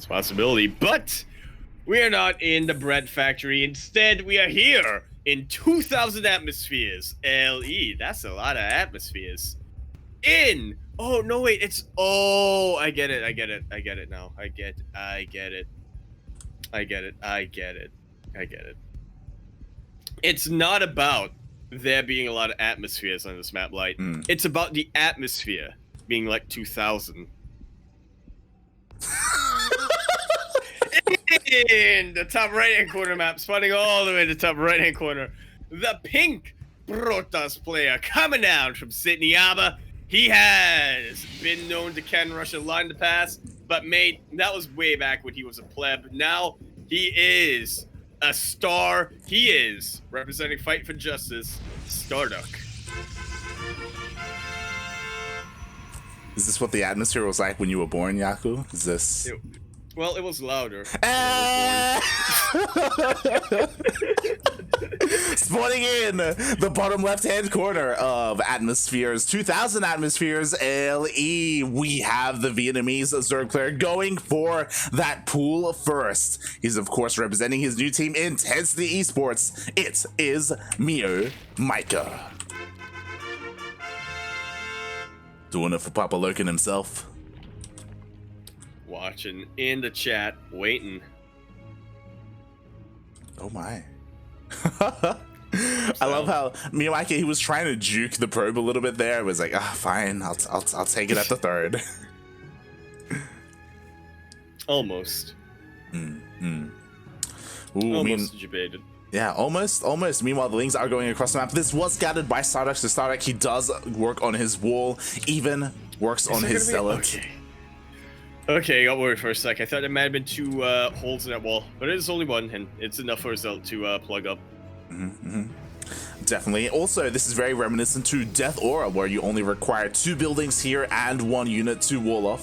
It's a possibility, but we are not in the bread factory. Instead, we are here in 2,000 atmospheres. LE, that's a lot of atmospheres. Oh, no, wait, it's... Oh, I get it now. I get it. It's not about there being a lot of atmospheres on this map, Light. It's about the atmosphere being like 2,000. In the top right-hand corner map, spawning all the way to the top right-hand corner, the pink Protoss player coming down from Sydneyaba. He has been known to can rush a line to pass, but mate, that was way back when he was a pleb. Now he is a star. He is representing Fight for Justice, StarDuck. Is this what the atmosphere was like when you were born, Yaku? Is this... Well, it was louder. Spawning in the bottom left-hand corner of atmospheres, 2,000 atmospheres, LE. We have the Vietnamese Zerg player going for that pool first. He's, of course, representing his new team, Intensity Esports. It is MeomaikA. Doing it for Papa Loken himself. Watching in the chat, waiting. Oh my. I love how MeomaikA, he was trying to juke the probe a little bit there. It was like, fine, I'll take it at the third. Almost. Ooh, almost debated. Yeah, almost. Meanwhile, the Lings are going across the map. This was scouted by StarDuck. So StarDuck, he does work on his wall, even works on his zealot. Okay, I got worried for a sec. I thought there might have been two holes in that wall, but it is only one, and it's enough for a zealot to plug up. Definitely. Also, this is very reminiscent to Death Aura, where you only require 2 buildings here and 1 unit to wall off.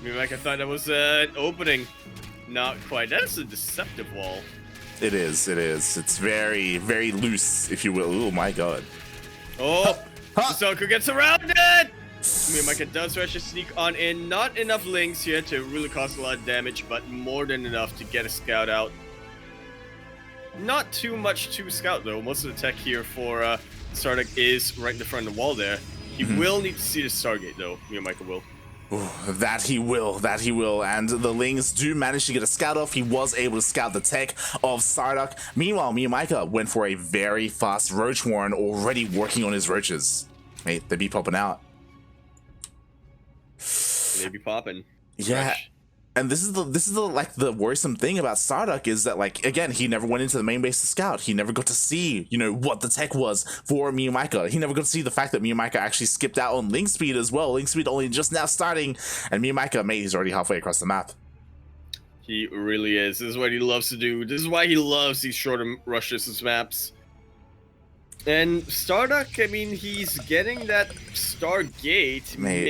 MeomaikA, I thought that was an opening. Not quite. That's a deceptive wall. It is. It's very, very loose, if you will. Oh my god. Yakuzaku gets surrounded! MeomaikA does rush a sneak on in. Not enough Lings here to really cause a lot of damage, but more than enough to get a scout out. Not too much to scout, though. Most of the tech here for StarDuck is right in the front of the wall there. He will need to see the Stargate, though. MeomaikA will. Ooh, that he will, and the Lings do manage to get a scout off. He was able to scout the tech of StarDuck. Meanwhile, MeomaikA went for a very fast Roach Warren, already working on his roaches. Mate, they be popping out. They be popping. Yeah. Fresh. And this is the worrisome thing about StarDuck is that, like, again, he never went into the main base to scout. He never got to see, what the tech was for MeomaikA. He never got to see the fact that MeomaikA actually skipped out on link speed as well. Link speed only just now starting, and MeomaikA, mate, he's already halfway across the map. He really is. This is what he loves to do. This is why he loves these shorter rush distance maps. And StarDuck, I mean, he's getting that Stargate. Mate.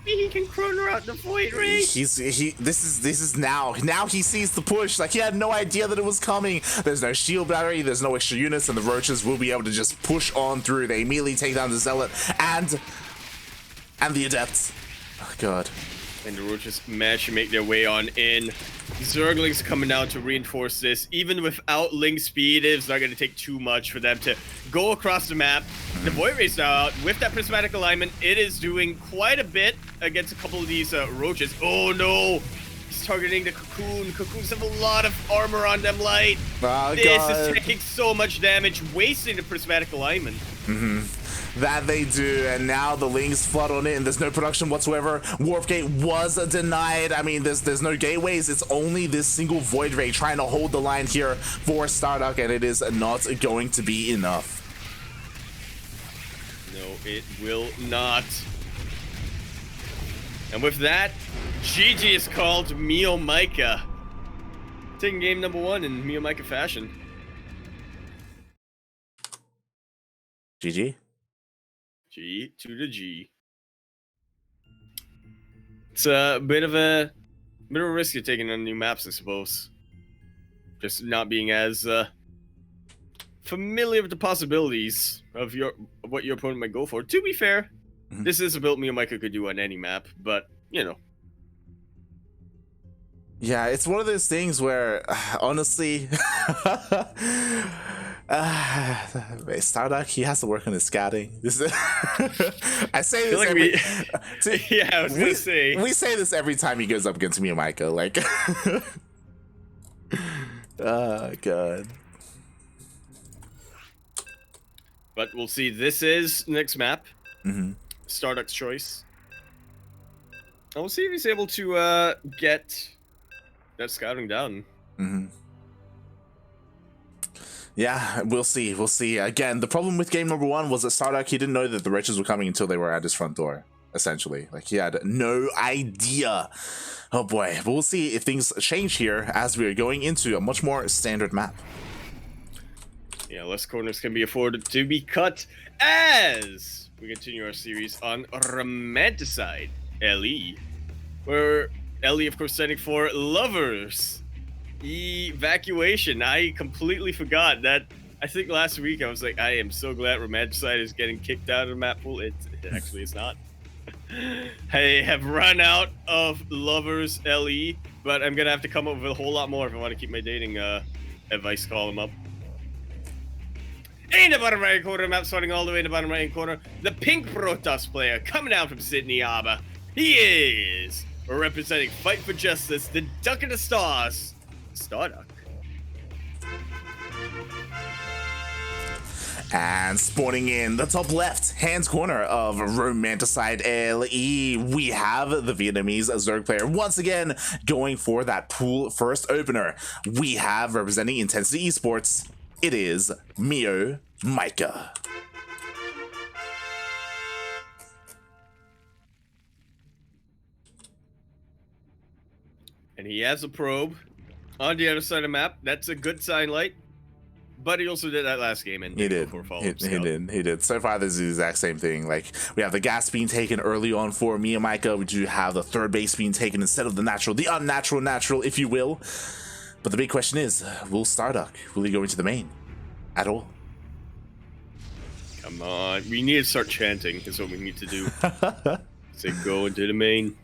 Maybe he can chrono out the Void Ray. This is now he sees the push. Like, he had no idea that it was coming. There's no shield battery, there's no extra units, and the roaches will be able to just push on through. They immediately take down the zealot and the adept. Oh god. And the roaches manage to make their way on in. Zerglings coming down to reinforce this. Even without link speed, it's not going to take too much for them to go across the map. The Void Ray's now out. With that prismatic alignment, it is doing quite a bit against a couple of these roaches. Oh no! He's targeting the Cocoon. Cocoons have a lot of armor on them, Light. Oh, this god. is taking so much damage, wasting the prismatic alignment. That they do, and now the Lings flood on it, and there's no production whatsoever. Warp Gate was denied. I mean, there's no gateways. It's only this single Void Ray trying to hold the line here for StarDuck, and it is not going to be enough. No, it will not. And with that, GG is called MeomaikA. Taking game number 1 in MeomaikA fashion. GG. G to the G. It's a bit of a risk you're taking on new maps, I suppose. Just not being as familiar with the possibilities of what your opponent might go for. To be fair, this is a build MeomaikA could do on any map, but you know. Yeah, it's one of those things where, honestly, StarDuck, he has to work on his scouting. This is, I say this yeah, I was gonna say. We say this every time he goes up against MeomaikA. Like, oh, God. But we'll see. This is next map. Mm-hmm. StarDuck's choice. And we'll see if he's able to get that scouting down. Mm-hmm. Yeah, we'll see. We'll see. Again, the problem with game number 1 was that StarDuck, he didn't know that the roaches were coming until they were at his front door, essentially. Like, he had no idea. Oh boy. But we'll see if things change here as we are going into a much more standard map. Yeah, less corners can be afforded to be cut as we continue our series on Romanticide LE, where LE, of course, standing for Lovers Evacuation. I completely forgot that. I think last week I was like, I am so glad Romanticide is getting kicked out of the map pool. It actually is not. I have run out of Lovers LE, but I'm gonna have to come up with a whole lot more if I want to keep my dating advice column up. In the bottom right corner, map starting all the way in the bottom right corner, the pink Protoss player coming out from Sydney Arbor. He is representing Fight for Justice, the Duck of the Stars, StarDuck. And spawning in the top left hand corner of Romanticide LE, we have the Vietnamese Zerg player once again going for that pool first opener. We have representing Intensity Esports, it is MeomaikA. And he has a probe on the other side of the map. That's a good sign light. But he also did that last game, and he did. He did. So far, this is the exact same thing. Like, we have the gas being taken early on for MeomaikA. We do have the third base being taken instead of the natural, the unnatural natural, if you will. But the big question is, will StarDuck really go into the main at all? Come on, we need to start chanting. Is what we need to do. Say go into the main.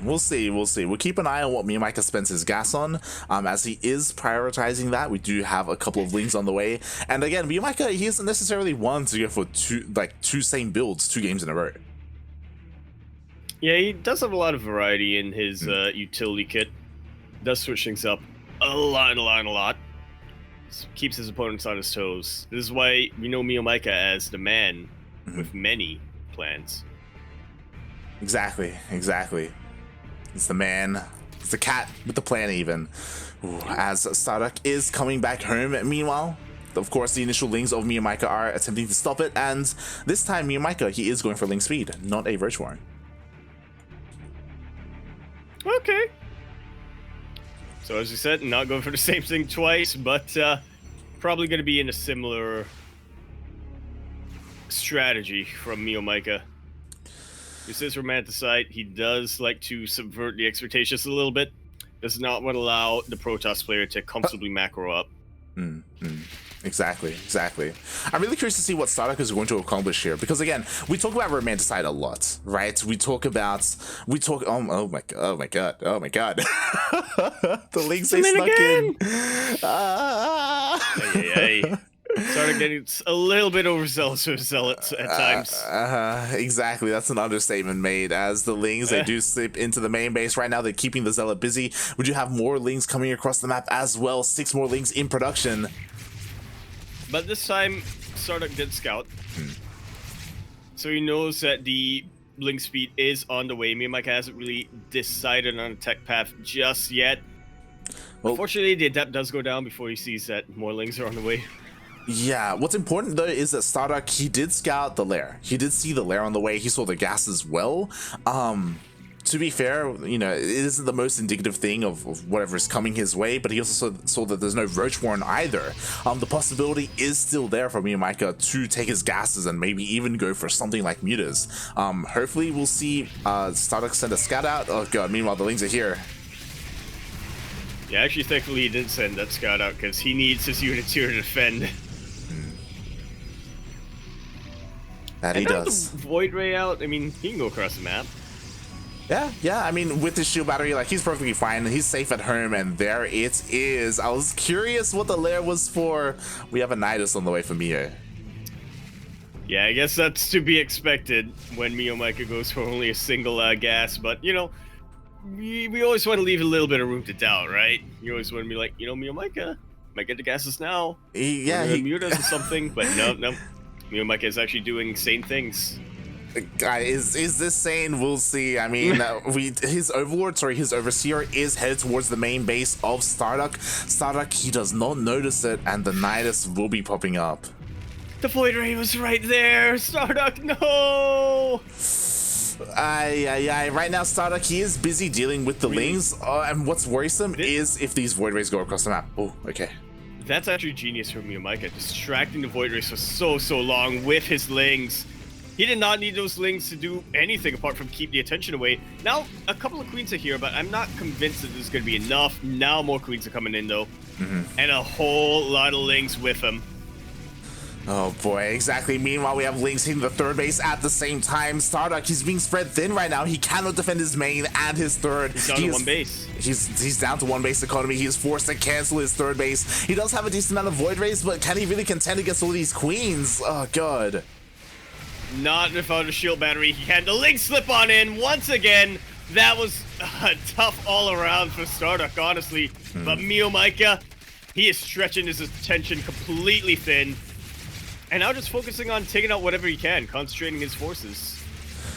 We'll see. We'll keep an eye on what MeomaikA spends his gas on, as he is prioritizing that. We do have a couple of links on the way, and again, MeomaikA, he isn't necessarily one to go for two same builds 2 games in a row. Yeah, he does have a lot of variety in his utility kit. Does switch things up a lot. Keeps his opponents on his toes. This is why we know MeomaikA as the man with many plans. Exactly. It's the man. It's the cat with the plan even. Ooh, as StarDuck is coming back home. Meanwhile, of course, the initial links of MeomaikA are attempting to stop it, and this time MeomaikA, he is going for link speed, not a Roach Warren. Okay. So as you said, not going for the same thing twice, but probably going to be in a similar strategy from MeomaikA. This is Romanticide. He does like to subvert the expectations a little bit. Does not want to allow the Protoss player to comfortably macro up. Exactly. I'm really curious to see what StarDuck is going to accomplish here, because again, we talk about Romanticide a lot, right? Oh my god. The links they snuck in. Hey. Started getting a little bit overzealous with zealots at times. Exactly, that's an understatement made, as the Lings, they do slip into the main base. Right now, they're keeping the zealot busy. We do have more Lings coming across the map as well. 6 more Lings in production. But this time, StarDuck did scout. So he knows that the Link speed is on the way. MeomaikA hasn't really decided on a tech path just yet. Well, unfortunately, the Adept does go down before he sees that more Lings are on the way. Yeah, what's important though is that StarDuck, he did scout the lair. He did see the lair on the way. He saw the gas as well. To be fair, you know, it isn't the most indicative thing of whatever is coming his way, but he also saw that there's no Roach Warren either. The possibility is still there for MeomaikA to take his gases and maybe even go for something like Mutas. Hopefully we'll see StarDuck send a scout out. Oh god, meanwhile the Lings are here. Yeah, actually, thankfully he didn't send that scout out, because he needs his units here to defend. That he does. The Void Ray out, I mean, he can go across the map. Yeah. I mean, with his shield battery, like, he's perfectly fine. He's safe at home, and there it is. I was curious what the lair was for. We have a Nidus on the way for Mio. Yeah, I guess that's to be expected when MeomaikA goes for only a single gas, but, you know, we always want to leave a little bit of room to doubt, right? You always want to be like, you know, MeomaikA might get the gases now. He mute us or something, but no. MeomaikA is actually doing sane things. Is this sane? We'll see. I mean, his overseer is headed towards the main base of StarDuck. StarDuck, he does not notice it, and the Nidus will be popping up. The Void Ray was right there. StarDuck, no. Right now, StarDuck, he is busy dealing with the Lings, and what's worrisome is if these Void Rays go across the map. Oh, okay. That's actually genius from MeomaikA, distracting the Void Rays for so long with his Lings. He did not need those Lings to do anything apart from keep the attention away. Now, a couple of Queens are here, but I'm not convinced that there's going to be enough. Now more Queens are coming in, though. And a whole lot of Lings with him. Oh boy, exactly. Meanwhile, we have Lings hitting the third base at the same time. StarDuck, he's being spread thin right now. He cannot defend his main and his third. He's down to one base. He's down to one base economy. He is forced to cancel his third base. He does have a decent amount of Void Rays, but can he really contend against all these Queens? Oh god. Not without a shield battery. He had the Link slip on in once again. That was tough all around for StarDuck, honestly. But MeomaikA, he is stretching his attention completely thin. And now just focusing on taking out whatever he can, concentrating his forces.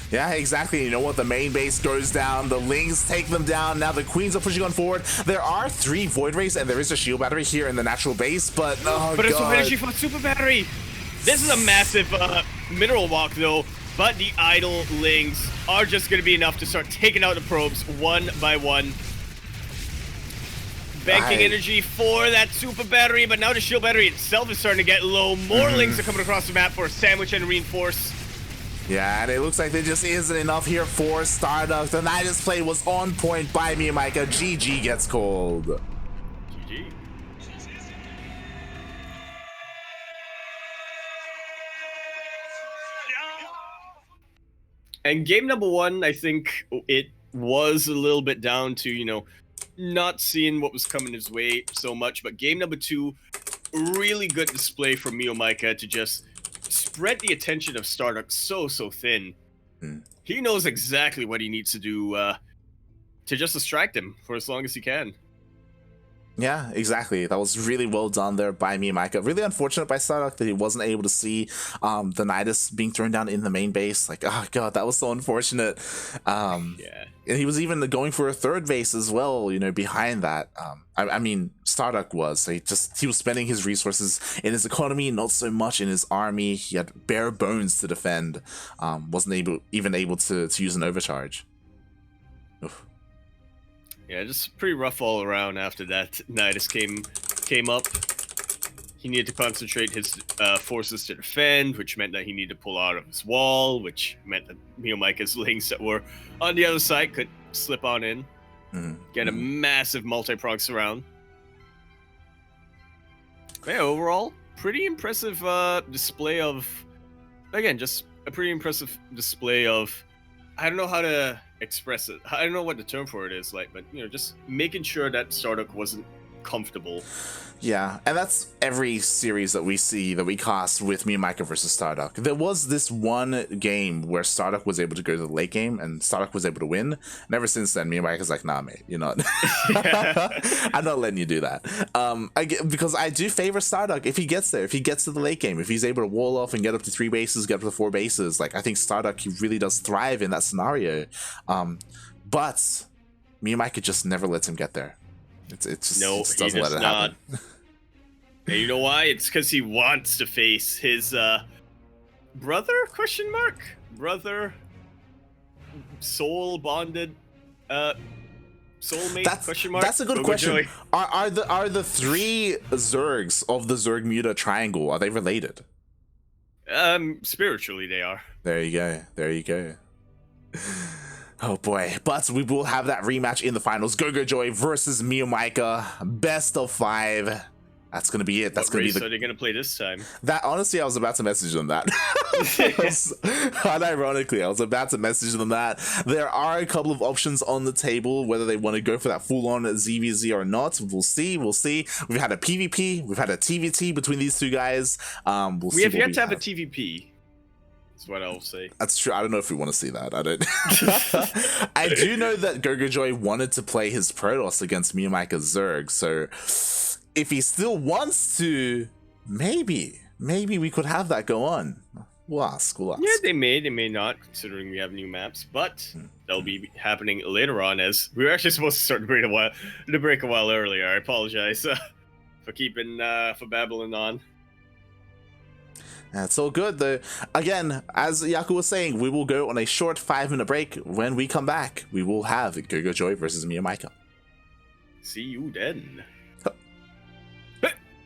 Yeah, exactly. You know what? The main base goes down. The Lings take them down. Now the Queens are pushing on forward. There are 3 Void Rays, and there is a shield battery here in the natural base, but it's no energy from a super battery. This is a massive mineral walk, though, but the idle Lings are just going to be enough to start taking out the probes one by one. Banking energy for that super battery, but now the shield battery itself is starting to get low. More Lings are coming across the map for a sandwich and reinforce. Yeah, and it looks like there just isn't enough here for StarDuck. The Nidus play was on point by MeomaikA. GG gets called. GG. And game number 1, I think it was a little bit down to, you know, not seeing what was coming his way so much, but game number 2, really good display from MeomaikA to just spread the attention of StarDuck so thin. He knows exactly what he needs to do to just distract him for as long as he can. Yeah, exactly. That was really well done there by MeomaikA. Really unfortunate by StarDuck that he wasn't able to see the Nidus being thrown down in the main base. Like, oh god, that was so unfortunate. Yeah. And he was even going for a third base as well, you know, behind that. I mean, StarDuck was. So he was spending his resources in his economy, not so much in his army. He had bare bones to defend. Wasn't even able to use an overcharge. Oof. Yeah, just pretty rough all around after that. Nidus came up. He needed to concentrate his forces to defend, which meant that he needed to pull out of his wall, which meant that MeomaikA's Lings that were on the other side could slip on in. Get a massive multi-prog surround. But yeah, overall, pretty impressive display of... Again, just a pretty impressive display of... I don't know how to express it. I don't know what the term for it is, like, but, you know, just making sure that StarDuck wasn't comfortable. Yeah, and that's every series that we see that we cast with MeomaikA versus StarDuck. There was this one game where StarDuck was able to go to the late game and StarDuck was able to win. And ever since then, MeomaikA's like, nah, mate, you're not. I'm not letting you do that. Because I do favor StarDuck if he gets there, if he gets to the late game, if he's able to wall off and get up to 3 bases, get up to 4 bases. Like, I think StarDuck, he really does thrive in that scenario. But MeomaikA just never lets him get there. It just doesn't let it happen. And you know why? It's because he wants to face his brother? Question mark? Brother, soul bonded, soulmate? Question mark. That's a good question. Are the 3 Zergs of the Zerg Muta triangle, are they related? Spiritually they are. There you go. There you go. Oh boy, but we will have that rematch in the finals. Joy versus MeomaikA, best of 5. That's gonna be it. That's What gonna be race the. are they gonna play this time? That honestly, I was about to message them that. Unironically, I was about to message them that. There are a couple of options on the table, whether they want to go for that full-on ZvZ or not. We'll see. We'll see. We've had a PvP, we've had a TvT between these two guys. We have yet to have a TvP. That's what I'll say. That's true. I don't know if we want to see that. I don't. I do know that Gogojoy wanted to play his Protoss against MeomaikA Zerg, so if he still wants to, maybe we could have that go on. We'll ask. Yeah, they may not, considering we have new maps, but they'll be happening later on. As we were actually supposed to start the break a while earlier. I apologize for babbling on. That's all good though. Again, as Yaku was saying, we will go on a short 5-minute break. When we come back, we will have Gogojoy versus MeomaikA. See you then.